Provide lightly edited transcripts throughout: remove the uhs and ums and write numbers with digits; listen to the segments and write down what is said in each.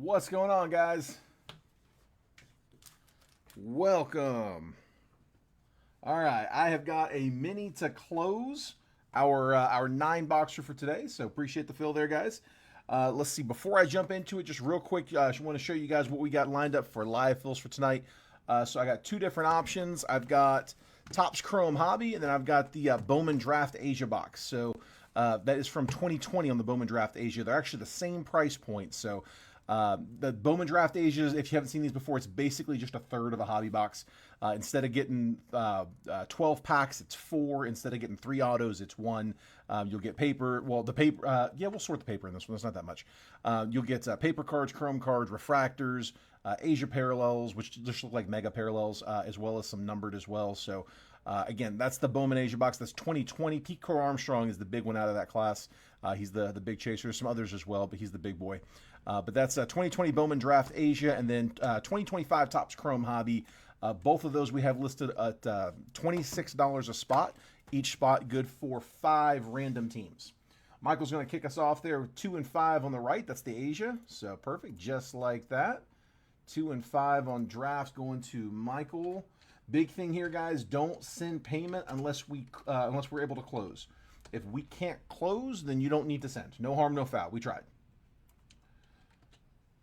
What's going on, guys? Welcome. All right, I have got a mini to close our 9 boxer for today, so appreciate the fill there, guys. Let's see. Before I jump into it, just real quick, I want to show you guys what we got lined up for live fills for tonight. So I got two different options. I've got Topps Chrome Hobby, and then I've got the Bowman Draft Asia box. So that is from 2020 on the Bowman Draft Asia. They're actually the same price point. So the Bowman Draft Asia, if you haven't seen these before, it's basically just a third of a hobby box. Instead of getting 12 packs, it's 4. Instead of getting 3 autos, it's 1. You'll get paper. Well, the paper, yeah, we'll sort the paper in this one. It's not that much. You'll get paper cards, chrome cards, refractors, Asia parallels, which just look like mega parallels, as well as some numbered as well. So, again, that's the Bowman Asia box. That's 2020. Pete Crow Armstrong is the big one out of that class. He's the big chaser. There's some others as well, but he's the big boy. But that's 2020 Bowman Draft Asia, and then 2025 Topps Chrome Hobby. Both of those we have listed at $26 a spot. Each spot good for 5 random teams. Michael's going to kick us off there with 2 and 5 on the right. That's the Asia. So perfect, just like that. 2 and 5 on drafts going to Michael. Big thing here, guys, don't send payment unless we're able to close. If we can't close, then you don't need to send. No harm, no foul. We tried.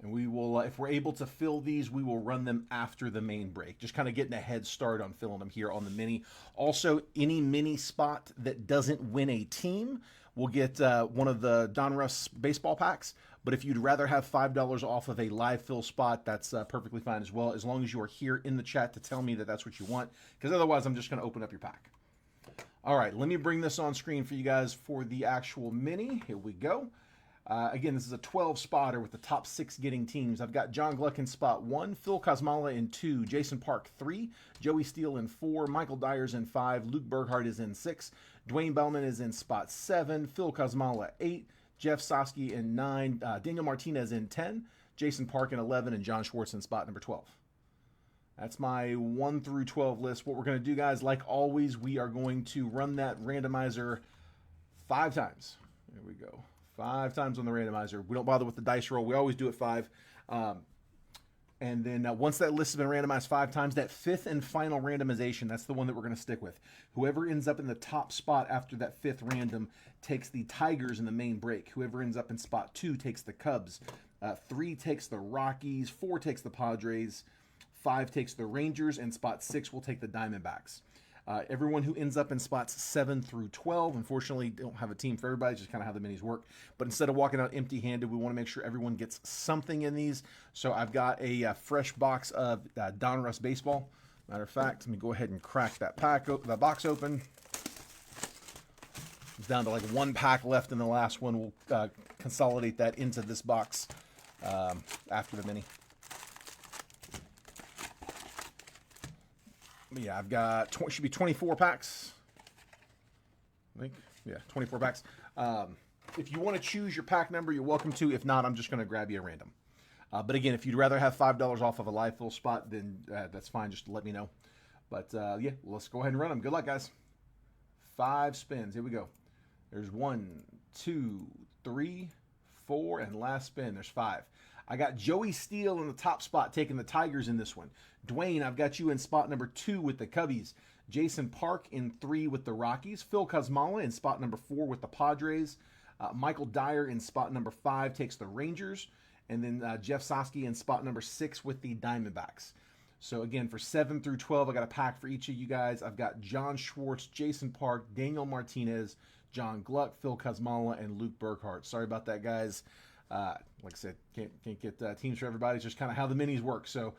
And we will, if we're able to fill these, we will run them after the main break. Just kind of getting a head start on filling them here on the mini. Also, any mini spot that doesn't win a team will get one of the Donruss baseball packs. But if you'd rather have $5 off of a live fill spot, that's perfectly fine as well, as long as you are here in the chat to tell me that that's what you want. Because otherwise, I'm just going to open up your pack. All right, let me bring this on screen for you guys for the actual mini. Here we go. Again, this is a 12-spotter with the top 6 getting teams. I've got John Gluck in spot 1, Phil Kosmala in 2, Jason Park 3, Joey Steele in 4, Michael Dyers in 5, Luke Burghardt is in 6, Dwayne Bellman is in spot 7, Phil Kosmala 8, Jeff Sosky in 9, Daniel Martinez in 10, Jason Park in 11, and John Schwartz in spot number 12. That's my 1 through 12 list. What we're going to do, guys, like always, we are going to run that randomizer 5 times. There we go. 5 times on the randomizer. We don't bother with the dice roll. We always do it 5. And then once that list has been randomized 5 times, that 5th and final randomization, that's the one that we're going to stick with. Whoever ends up in the top spot after that 5th random takes the Tigers in the main break. Whoever ends up in spot 2 takes the Cubs. 3 takes the Rockies. 4 takes the Padres. 5 takes the Rangers. And spot 6 will take the Diamondbacks. Everyone who ends up in spots 7 through 12, unfortunately, don't have a team for everybody. It's just kind of how the minis work. But instead of walking out empty-handed, we want to make sure everyone gets something in these. So I've got a fresh box of Donruss baseball. Matter of fact, let me go ahead and crack that box open. It's down to like 1 pack left in the last one. We'll consolidate that into this box after the mini. Yeah, I've got, should be 24 packs. I think, yeah, 24 packs. If you want to choose your pack number, you're welcome to. If not, I'm just going to grab you a random. But again, if you'd rather have $5 off of a live fill spot, then that's fine. Just let me know. But yeah, let's go ahead and run them. Good luck, guys. 5 spins. Here we go. There's 1, 2, 3, 4, and last spin. There's 5. I got Joey Steele in the top spot, taking the Tigers in this one. Dwayne, I've got you in spot number 2 with the Cubbies. Jason Park in 3 with the Rockies. Phil Kosmala in spot number 4 with the Padres. Michael Dyer in spot number 5 takes the Rangers. And then Jeff Sosky in spot number 6 with the Diamondbacks. So again, for 7 through 12, I got a pack for each of you guys. I've got John Schwartz, Jason Park, Daniel Martinez, John Gluck, Phil Kosmala, and Luke Burghardt. Sorry about that, guys. Like I said, can't get teams for everybody. It's just kind of how the minis work. So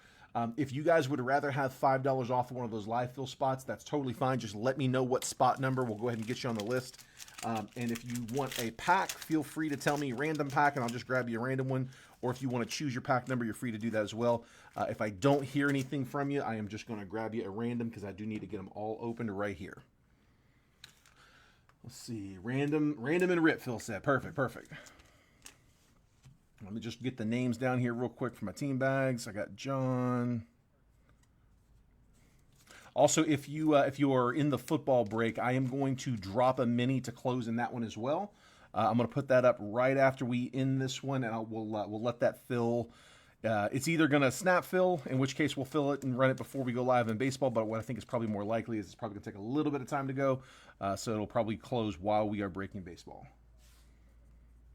if you guys would rather have $5 off of one of those live fill spots, that's totally fine. Just let me know what spot number. We'll go ahead and get you on the list. And if you want a pack, feel free to tell me random pack, and I'll just grab you a random one. Or if you want to choose your pack number, you're free to do that as well. If I don't hear anything from you, I am just going to grab you a random because I do need to get them all opened right here. Let's see. Random and rip, Phil said. Perfect. Let me just get the names down here real quick for my team bags. I got John. Also, if you are in the football break, I am going to drop a mini to close in that one as well. I'm going to put that up right after we end this one, and we'll let that fill It's either going to snap fill, in which case we'll fill it and run it before we go live in baseball, but what I think is probably more likely is it's probably going to take a little bit of time to go, so it'll probably close while we are breaking baseball.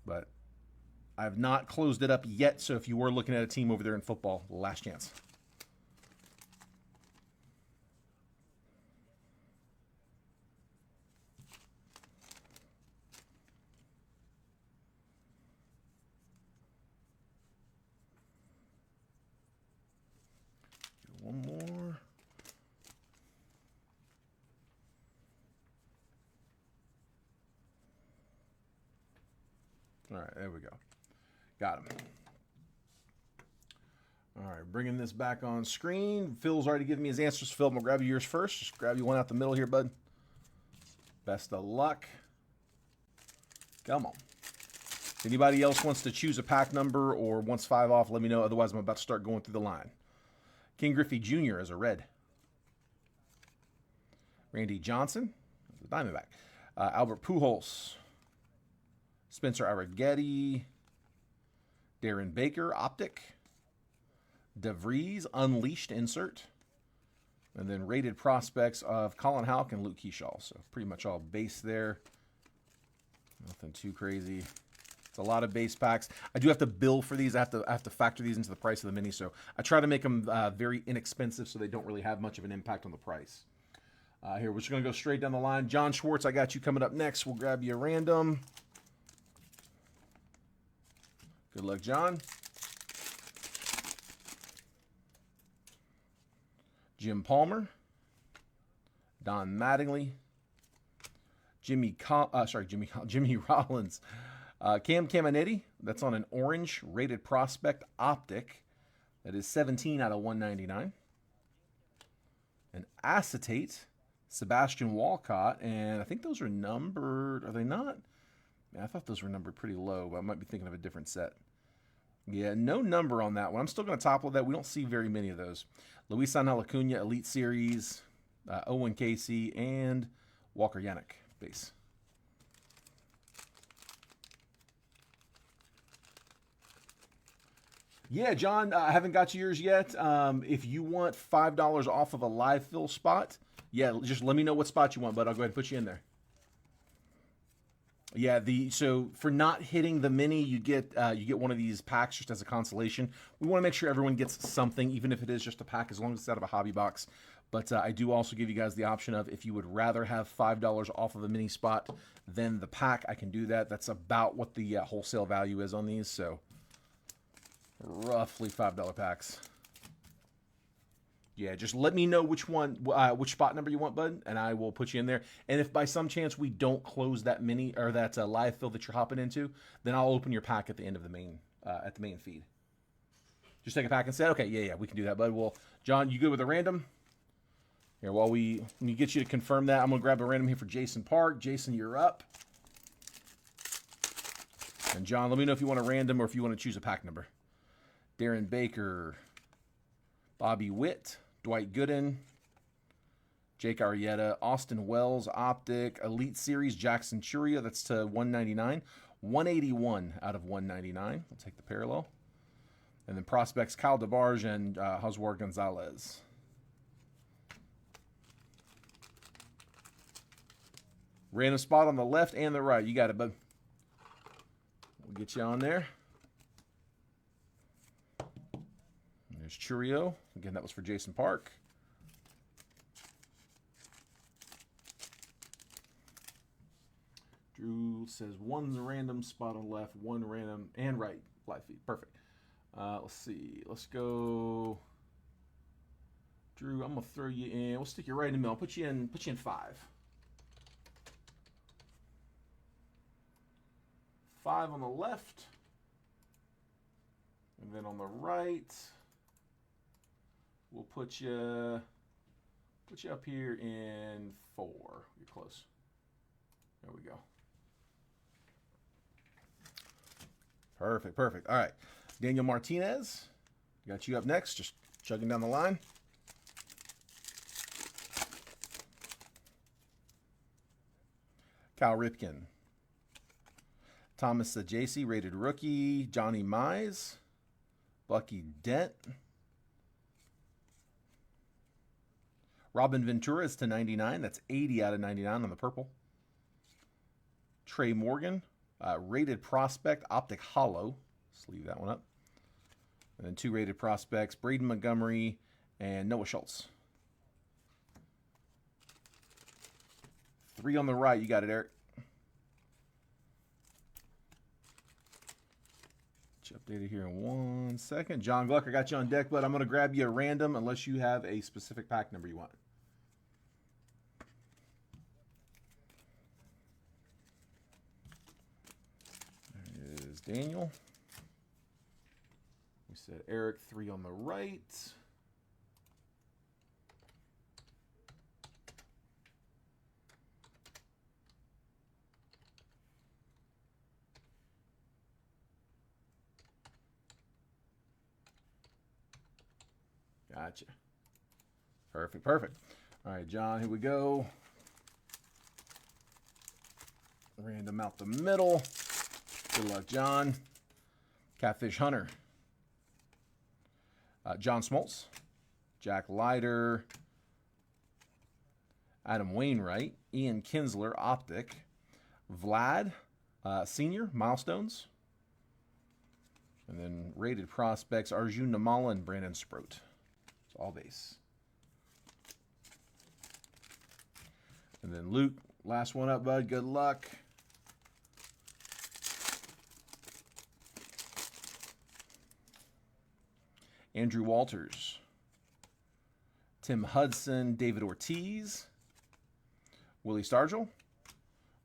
But I have not closed it up yet, so if you were looking at a team over there in football, last chance. One more. All right, there we go. Got him. All right, bringing this back on screen. Phil's already given me his answers. Phil, I'm going to grab yours first. Just grab you one out the middle here, bud. Best of luck. Come on. If anybody else wants to choose a pack number or wants 5 off, let me know. Otherwise, I'm about to start going through the line. King Griffey Jr. as a red. Randy Johnson, the Diamondback. Albert Pujols. Spencer Arrighetti. Darren Baker, Optic. DeVries, Unleashed insert. And then rated prospects of Colin Houck and Luke Keyshaw. So pretty much all base there. Nothing too crazy. It's a lot of base packs. I do have to bill for these. I have to factor these into the price of the mini. So I try to make them very inexpensive so they don't really have much of an impact on the price. Here, we're just going to go straight down the line. John Schwartz, I got you coming up next. We'll grab you a random. Good luck, John. Jim Palmer. Don Mattingly. Jimmy Rollins. Cam Caminiti, that's on an orange rated prospect optic. That is 17 out of 199. An acetate, Sebastian Walcott, and I think those are numbered. Are they not? Yeah, I thought those were numbered pretty low, but I might be thinking of a different set. Yeah, no number on that one. I'm still going to topple that. We don't see very many of those. Luis Angel Acuna, Elite Series, Owen Casey, and Walker Yannick, base. Yeah, John, I haven't got yours yet. If you want $5 off of a live fill spot, yeah, just let me know what spot you want, but I'll go ahead and put you in there. Yeah, so for not hitting the mini, you get one of these packs just as a consolation. We want to make sure everyone gets something, even if it is just a pack, as long as it's out of a hobby box. But I do also give you guys the option of if you would rather have $5 off of a mini spot than the pack, I can do that. That's about what the wholesale value is on these, so roughly $5 packs. Yeah, just let me know which one, which spot number you want, bud, and I will put you in there. And if by some chance we don't close that mini or that live fill that you're hopping into, then I'll open your pack at the end of the main feed. Just take a pack and say, okay, yeah, we can do that, bud. Well, John, you good with a random? Here, while we get you to confirm that, I'm gonna grab a random here for Jason Park. Jason, you're up. And John, let me know if you want a random or if you want to choose a pack number. Darren Baker, Bobby Witt, Dwight Gooden, Jake Arrieta, Austin Wells, Optic, Elite Series, Jackson Churia, that's to 199. 181 out of 199. We'll take the parallel. And then prospects, Kyle DeBarge and Joswar Gonzalez. Random spot on the left and the right. You got it, bud. We'll get you on there. There's Churio. Again, that was for Jason Park. Drew says one's a random spot on the left, one random and right live feed. Perfect. Let's see. Let's go. Drew, I'm gonna throw you in. We'll stick you right in the middle. Put you in 5. 5 on the left. And then on the right, we'll put you up here in 4. You're close. There we go. Perfect. All right. Daniel Martinez, got you up next. Just chugging down the line. Cal Ripken. Thomas Sajasi, rated rookie. Johnny Mize. Bucky Dent. Robin Ventura is to 99. That's 80 out of 99 on the purple. Trey Morgan, rated prospect, optic hollow. Let's leave that one up. And then 2 rated prospects, Braden Montgomery and Noah Schultz. 3 on the right. You got it, Eric. Updated here in 1 second. John Gluck, I got you on deck, but I'm going to grab you a random unless you have a specific pack number you want. There is Daniel. We said Eric, 3 on the right. Gotcha. Perfect, perfect. All right, John, here we go. Random out the middle. Good luck, John. Catfish Hunter. John Smoltz. Jack Leiter. Adam Wainwright. Ian Kinsler, Optic. Vlad, Senior, Milestones. And then rated prospects, Arjun Namala and Brandon Sproat. It's all base. And then Luke, last one up, bud. Good luck. Andrew Walters. Tim Hudson, David Ortiz. Willie Stargell.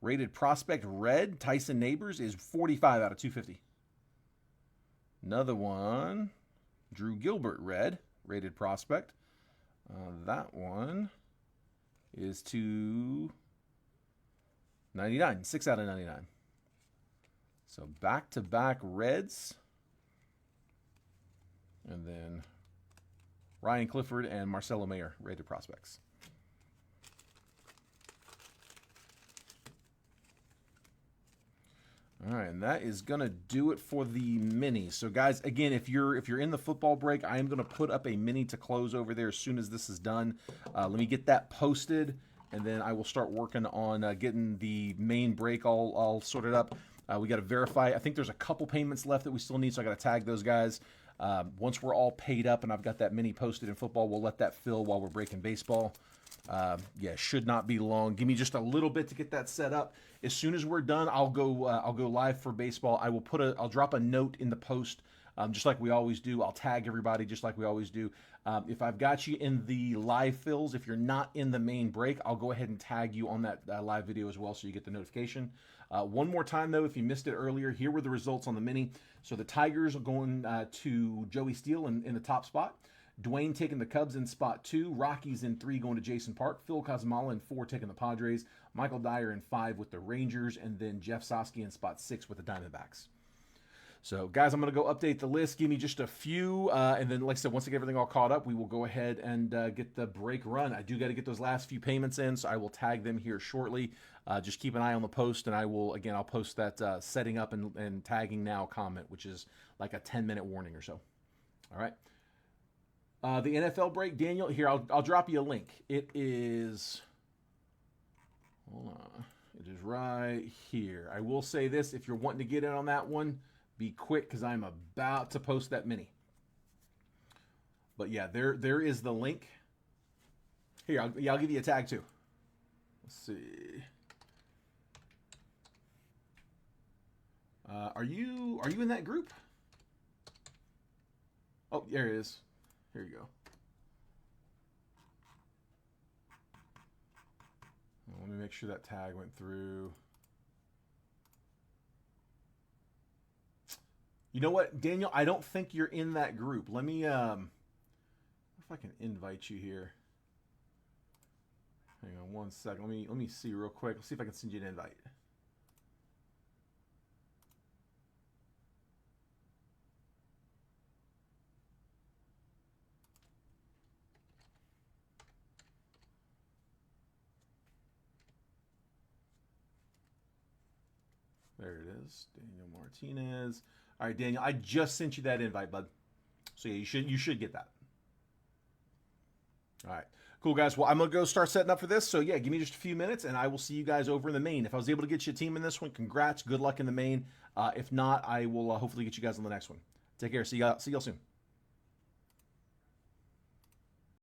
Rated prospect red, Tyson Neighbors is 45 out of 250. Another one, Drew Gilbert red, rated prospect. That one is to 99, 6 out of 99. So back-to-back reds. And then Ryan Clifford and Marcelo Mayer, rated prospects. All right, and that is gonna do it for the mini. So, guys, again, if you're in the football break, I am gonna put up a mini to close over there as soon as this is done. Let me get that posted, and then I will start working on getting the main break all sorted up. We got to verify. I think there's a couple payments left that we still need, so I got to tag those guys. Once we're all paid up and I've got that mini posted in football, we'll let that fill while we're breaking baseball. Yeah, should not be long. Give me just a little bit to get that set up. As soon as we're done, I'll go live for baseball. I'll drop a note in the post, just like we always do. I'll tag everybody just like we always do. If I've got you in the live fills, if you're not in the main break, I'll go ahead and tag you on that live video as well, so you get the notification. One more time though, if you missed it earlier, here were the results on the mini. So the Tigers are going to Joey Steele in the top spot. Dwayne taking the Cubs in spot 2. Rockies in 3 going to Jason Park. Phil Kosmala in 4 taking the Padres. Michael Dyer in 5 with the Rangers. And then Jeff Sosky in spot 6 with the Diamondbacks. So, guys, I'm going to go update the list. Give me just a few. And then, like I said, once I get everything all caught up, we will go ahead and get the break run. I do got to get those last few payments in, so I will tag them here shortly. Just keep an eye on the post, and I'll post that setting up and tagging now comment, which is like a 10-minute warning or so. All right. The NFL break, Daniel, here, I'll drop you a link. It is, hold on, it is right here. I will say this, if you're wanting to get in on that one, be quick because I'm about to post that mini. But yeah, there is the link. Here, I'll give you a tag too. Let's see. Are you in that group? Oh, there it is. Here you go. Let me make sure that tag went through. You know what, Daniel? I don't think you're in that group. Let me, if I can invite you here. Hang on one second. Let me see real quick. Let's see if I can send you an invite. There it is, Daniel Martinez. All right, Daniel, I just sent you that invite, bud. So yeah, you should get that. All right. Cool, guys. Well, I'm going to go start setting up for this. So, yeah, give me just a few minutes, and I will see you guys over in the main. If I was able to get you a team in this one, congrats. Good luck in the main. If not, I will hopefully get you guys on the next one. Take care. See y'all soon.